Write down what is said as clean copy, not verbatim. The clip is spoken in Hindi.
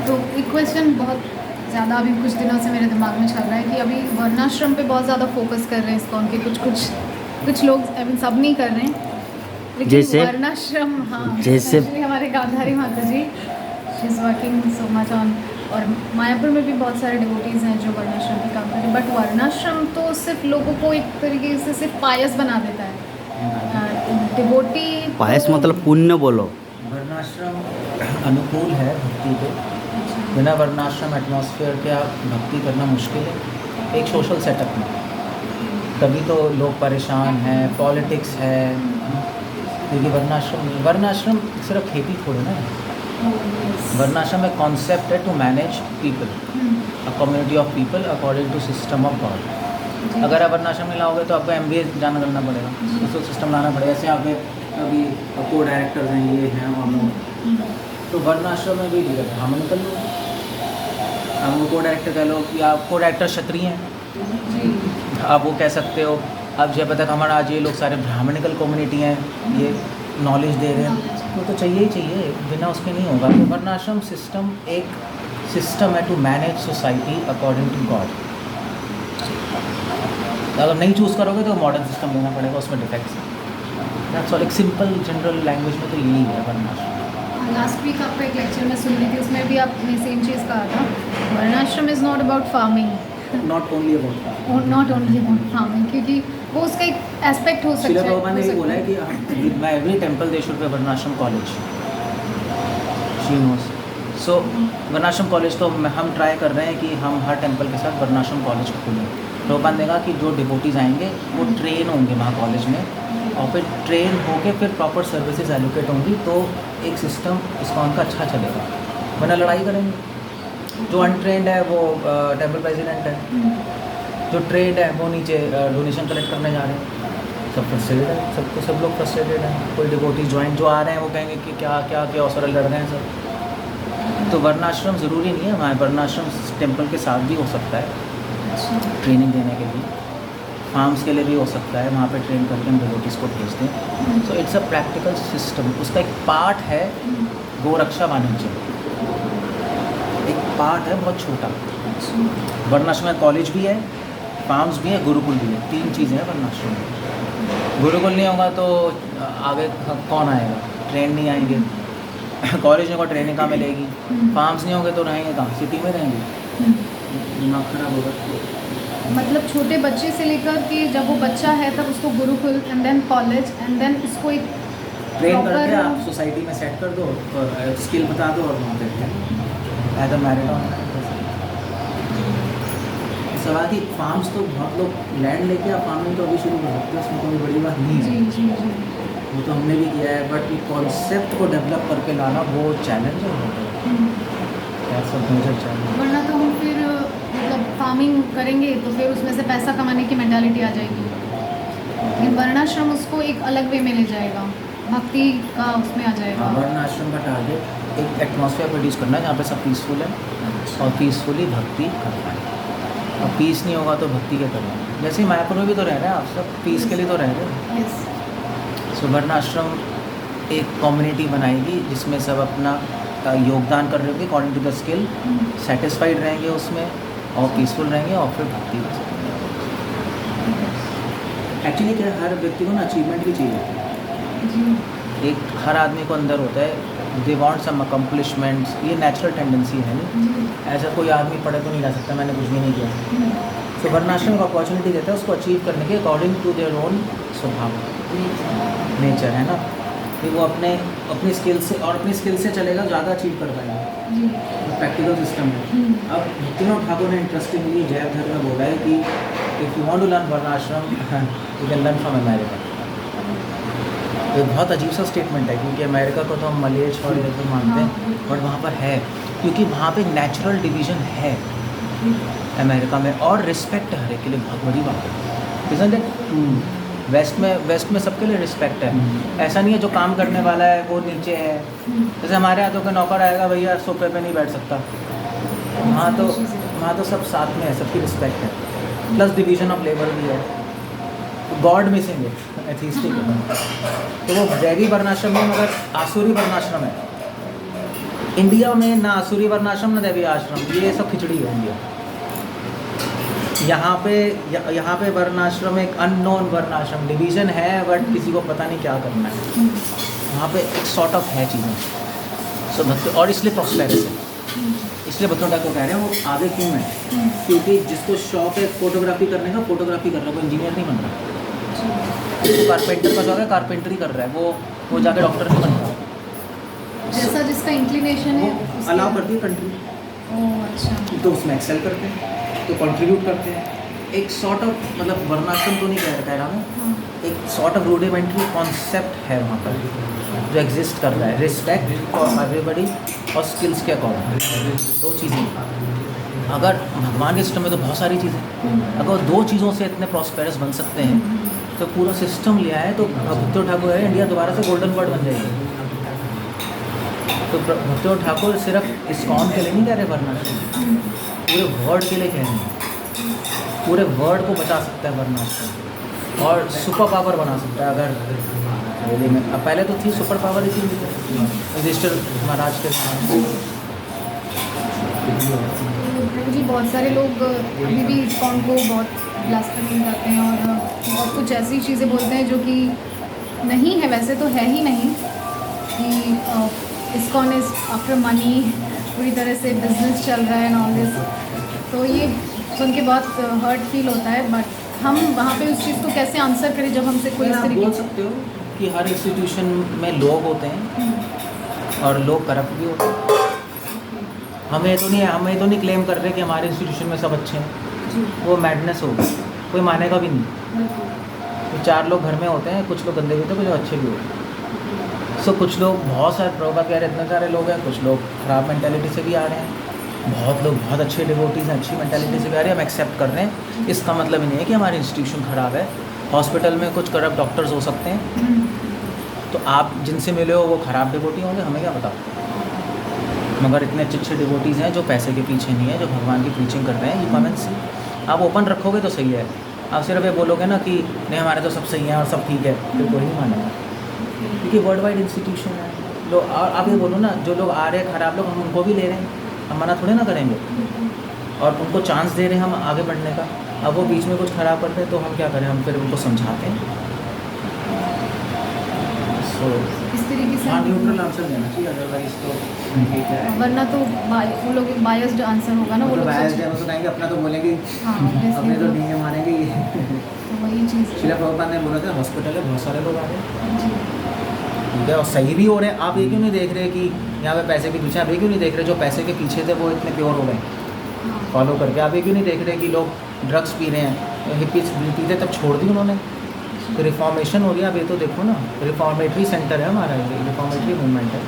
तो एक क्वेश्चन बहुत ज़्यादा अभी कुछ दिनों से मेरे दिमाग में चल रहा है कि अभी वर्णाश्रम पे बहुत ज़्यादा फोकस कर रहे हैं इसको, उनके कुछ लोग, आई मीन सब नहीं कर रहे हैं, लेकिन जैसे वर्णाश्रम, हाँ, जैसे स्पेशली हमारे गांधारी माता ji, she is working so much on, और मायापुर में भी बहुत सारे डिवोटीज़ हैं जो वर्णाश्रम पे काम कर रहे हैं, बट वर्णाश्रम तो सिर्फ लोगों को एक तरीके से सिर्फ पायस बना देता है। डिवोटी पायस मतलब पुण्य बोलो। वर्णाश्रम अनुकूल है भक्ति पे। बिना वर्णाश्रम एटमॉस्फेयर के आप भक्ति करना मुश्किल है, एक सोशल सेटअप में। तभी तो लोग परेशान हैं, पॉलिटिक्स है, क्योंकि वर्णाश्रम सिर्फ खेती थोड़ी ना है। वर्णाश्रम एक कॉन्सेप्ट है to manage people, a community of people according to system of God. अगर आप वर्णाश्रम में लाओगे तो आपको MBA जाना करना पड़ेगा, सोशल सिस्टम लाना पड़ेगा। ऐसे आप अभी को डायरेक्टर्स हैं, ये हैं और लोग, तो वर्णाश्रम में भी ब्राह्मण कर लो, आप वो को डायरेक्टर कह लो, या को डायरेक्टर क्षत्रिय हैं, आप वो कह सकते हो। अब जब तक हमारा आज ये लोग सारे ब्राह्मणिकल कम्युनिटी हैं, ये नॉलेज दे रहे हैं, वो तो चाहिए ही चाहिए, बिना उसके नहीं होगा। तो वर्णाश्रम सिस्टम एक सिस्टम है to manage society according to God. अगर नहीं चूज़ करोगे तो मॉडर्न सिस्टम लेना पड़ेगा, उसमें डिफेक्ट्स हैं। That's all. एक सिंपल जनरल लैंग्वेज में तो यही है वर्णाश्रम। लास्ट वीक आपका एक लेक्चर में सुन रही थी, उसमें भी आपने सेम चीज़ कहा था, वर्णाश्रम is not about farming, not only about not only about farming, क्योंकि वो उसका एक एस्पेक्ट हो सकता है। शिला बाबा ने ये बोला है कि with my every temple they should be varnashrama college. She knows. So varnashrama college तो हम ट्राई कर रहे हैं कि हम हर टेम्पल के साथ वर्णाश्रम कॉलेज खोलें। रोपान देगा कि जो डिवोटीज आएंगे वो ट्रेन होंगे वहाँ कॉलेज में, और फिर ट्रेन होके फिर प्रॉपर सर्विसेज एलोकेट होंगी, तो एक सिस्टम इस्कॉन का अच्छा चलेगा। वरना लड़ाई करेंगे। जो अनट्रेंड है वो टेम्पल प्रेसिडेंट है, जो ट्रेंड है वो नीचे डोनेशन कलेक्ट करने जा रहे हैं। सब फ्रस्ट्रेटेड है, सब लोग फ्रस्ट्रेटेड हैं। कोई डिवोटीज ज्वाइन जो आ रहे हैं वो कहेंगे कि क्या क्या क्या अवसर लड़ रहे हैं सब। तो वर्णाश्रम ज़रूरी नहीं है, हमारे वर्णाश्रम टेम्पल के साथ भी हो सकता है ट्रेनिंग देने के लिए, फार्म्स के लिए भी हो सकता है, वहाँ पे ट्रेन करके हम डिवोटीज़ को भेज दें। So it's a practical system. उसका एक पार्ट है गोरक्षा वाणिज्य, एक पार्ट है बहुत छोटा। वर्णाश्रम में कॉलेज भी है, फार्म्स भी है, गुरुकुल भी है, 3 चीज़ें हैं वर्णाश्रम में। गुरुकुल नहीं होगा तो आगे कौन आएगा, ट्रेन नहीं आएंगे। कॉलेज में को ट्रेनिंग कहाँ मिलेगी, फार्म्स नहीं होंगे तो रहेंगे कहाँ, सिटी में रहेंगे, दिमाग खराब होगा। मतलब छोटे बच्चे से लेकर कि जब वो बच्चा है तब उसको gurukul, and then college, and then उसको एक ट्रेन करके आप सोसाइटी में सेट कर दो और स्किल बता दो और वहाँ पे एज अ मैरिटॉन। सवाल कि फार्म्स तो बहुत लोग लैंड लेके आप फार्मिंग तो अभी शुरू कर सकते हैं, उसमें कोई बड़ी बात नहीं है। जी। वो तो हमने भी किया है, बट ये कॉन्सेप्ट को डेवलप करके लाना वो चैलेंज है, सब मेजर चैलेंज। वरना तो हम फिर मतलब फार्मिंग करेंगे तो फिर उसमें से पैसा कमाने की मेंटालिटी आ जाएगी, लेकिन वर्णाश्रम उसको एक अलग वे में ले जाएगा, भक्ति का उसमें आ जाएगा। वर्णाश्रम का टारगेट एक एटमॉस्फेयर प्रोड्यूस करना है जहाँ पे सब पीसफुल है और पीसफुली भक्ति कर पाए। और पीस नहीं होगा तो भक्ति क्या करना है। जैसे मायापुर में भी तो रह रहे हैं आप सब, पीस के लिए तो रह रहे हैं। सो वर्णाश्रम एक कम्युनिटी बनाएगी जिसमें सब अपना योगदान कर रहे होंगे according to the skill, satisfied रहेंगे उसमें और पीसफुल रहेंगे और फिर भक्ति कर सकेंगे। एक्चुअली क्या हर व्यक्ति को ना अचीवमेंट भी चाहिए। एक हर आदमी को अंदर होता है दे वांट सम अकम्पलिशमेंट्स, ये नेचुरल टेंडेंसी है नहीं। ऐसा कोई आदमी पढ़े तो नहीं रह सकता मैंने कुछ भी नहीं किया। सो वर्णाश्रम को अपॉर्चुनिटी देता है उसको अचीव करने के अकॉर्डिंग टू देयर ओन स्वभाव, नेचर है ना, कि वो अपनी स्किल से और अपनी स्किल से चलेगा ज़्यादा अचीव कर पाएगा। प्रैक्टिकल सिस्टम है। अब भक्तिनाथ ठाकुर ने इंटरेस्टिंगली जैव धर्म में बोला है कि if you want to learn varnashrama you can learn from America. ये बहुत अजीब सा स्टेटमेंट है क्योंकि अमेरिका को तो हम मलेच और ये तो मानते हैं, बट वहाँ पर है क्योंकि वहाँ पे नेचुरल डिवीज़न है अमेरिका में, और रिस्पेक्ट है हर एक के लिए, बहुत बड़ी बात है। Isn't it? वेस्ट में सबके लिए रिस्पेक्ट है। ऐसा नहीं है जो काम करने वाला है वो नीचे है। जैसे हमारे यहाँ तो कोई नौकर आएगा भैया सोफे पे नहीं बैठ सकता, वहाँ तो सब साथ में है, सबकी रिस्पेक्ट है, प्लस डिवीज़न ऑफ लेबर भी है। गॉड मिसिंग है, एथिस्टिक है, तो वो दैवी वर्णाश्रम में मगर आसुरी वर्णाश्रम है। इंडिया में ना आसुरी वर्णाश्रम ना दैवीय आश्रम, ये सब खिचड़ी है इंडिया। यहाँ पे वर्णाश्रम एक अननोन वर्णाश्रम डिवीज़न है, बट किसी को पता नहीं क्या करना है। वहाँ पे एक सॉर्ट ऑफ है चीज़ें सो भक्त, और इसलिए प्रॉस्पेरस है। इसलिए भक्तों को कह रहे हैं वो आगे क्यों है, क्योंकि जिसको शौक है फोटोग्राफी करने का, फोटोग्राफी कर रहा है, वो इंजीनियर नहीं बन रहा। कारपेंटर का शौक है, कारपेंटरी कर रहा है, वो जाके डॉक्टर नहीं बन रहा। जैसा जिसका इंक्लिनेशन है वो अलाउ करती है कंट्री, ओह अच्छा। तो उसमें एक्सेल करते हैं, तो कंट्रीब्यूट करते हैं। एक सॉर्ट ऑफ मतलब वर्णाश्रम तो नहीं कह रहा मैं, हाँ। एक सॉर्ट ऑफ रूडिमेंट्री कॉन्सेप्ट है वहाँ पर जो एग्जिस्ट कर रहा है, रिस्पेक्ट फॉर एवरीबडी और स्किल्स के अकॉर्डिंग। दो चीज़ें, अगर भगवान के सिस्टम में तो बहुत सारी चीज़ें, अगर दो चीज़ों से इतने प्रॉस्पेरस बन सकते हैं तो पूरा सिस्टम लिया है, तो भक्तो ठाकुर है इंडिया दोबारा से गोल्डन वर्ड बन जाएगी। तो भक्तो ठाकुर सिर्फ इस्कॉन के लिए नहीं कह रहे वर्णाश्रम, पूरे वर्ल्ड के लिए कह रहे हैं, पूरे वर्ल्ड को बचा सकता है वर्णाश्रम और सुपर पावर बना सकता है। अगर दिल्ली में अब पहले तो थी सुपर पावर ही थी रजिस्टर महाराज के जी। बहुत सारे लोग अभी भी इस्कॉन को बहुत ब्लास्ट करने जाते हैं और बहुत कुछ ऐसी चीज़ें बोलते हैं जो कि नहीं है, वैसे तो है ही नहीं, कि इस्कॉन इज आफ्टर मनी, पूरी तरह से बिजनेस चल रहा है एंड ऑल दिस। तो ये सुन के बहुत हर्ट फील होता है, बट हम वहाँ पे उस चीज़ को कैसे आंसर करें जब हमसे कोई इस आप तरीके बोल सकते हो कि हर इंस्टीट्यूशन में लोग होते हैं और लोग करप्ट भी होते हैं। हमें तो नहीं क्लेम कर रहे कि हमारे इंस्टीट्यूशन में सब अच्छे हैं, वो मैडनेस होगा, कोई मानेगा भी नहीं। तो चार लोग घर में होते हैं, कुछ लोग गंदे भी होते हैं, कुछ अच्छे भी होते हैं। सो कुछ लोग बहुत सारे प्रभुपाद कह रहे इतने सारे लोग हैं, कुछ लोग ख़राब मेंटालिटी से भी आ रहे हैं, बहुत लोग बहुत अच्छे डिवोटीज़ हैं, अच्छी मेंटालिटी से भी आ रहे हैं, हम एक्सेप्ट कर रहे हैं। इसका मतलब ही नहीं है कि हमारी इंस्टीट्यूशन ख़राब है। हॉस्पिटल में कुछ करप्ट डॉक्टर्स हो सकते हैं, तो आप जिनसे मिले हो वो ख़राब डिवोटी होंगे, हमें क्या पता। मगर इतने अच्छे अच्छे डिवोटीज़ हैं जो पैसे के पीछे नहीं है, जो भगवान की प्रीचिंग कर रहे हैं। यू कमेंट्स आप ओपन रखोगे तो सही है, आप सिर्फ ये बोलोगे ना कि नहीं हमारे तो सब सही है और सब ठीक है, तो कोई नहीं मानेगा, क्योंकि वर्ल्ड वाइड इंस्टीट्यूशन है। लोग और आप ये बोलो ना, जो लोग आ रहे हैं ख़राब लोग, हम उनको भी ले रहे हैं, हम मना थोड़े ना करेंगे, और उनको चांस दे रहे हैं हम आगे बढ़ने का। अब वो बीच में कुछ ख़राब करते हैं तो हम क्या करें, हम फिर उनको समझाते हैं। सो इस तरीके से हाँ, न्यूट्रल आंसर देना चाहिए, अदरवाइज तो ठीक है। वरना तो वो लोग बायस्ड आंसर होगा ना, वो लोग बायस्ड है, वो तो कहेंगे अपना तो बोलेंगे, हाँ अपने तो obviously, नहीं है मानेंगे। तो वही चीज़ शिला प्रभुपाद ने बोला था हॉस्पिटल है बहुत सारे लोग आ रहे हैं, जी। ठीक है, और सही भी हो रहे हैं। आप ये क्यों नहीं देख रहे कि यहाँ पे पैसे के पीछे, आप ये क्यों नहीं देख रहे जो पैसे के पीछे थे वो इतने प्योर हो गए हाँ। फॉलो करके? आप ये क्यों नहीं देख रहे कि लोग ड्रग्स पी रहे हैं, हिप्पीज पीते तब छोड़ दी उन्होंने, तो रिफॉर्मेशन हो गया। अब ये तो देखो ना, रिफॉर्मेटरी सेंटर है हमारा, ये रिफॉर्मेटरी मूवमेंट है।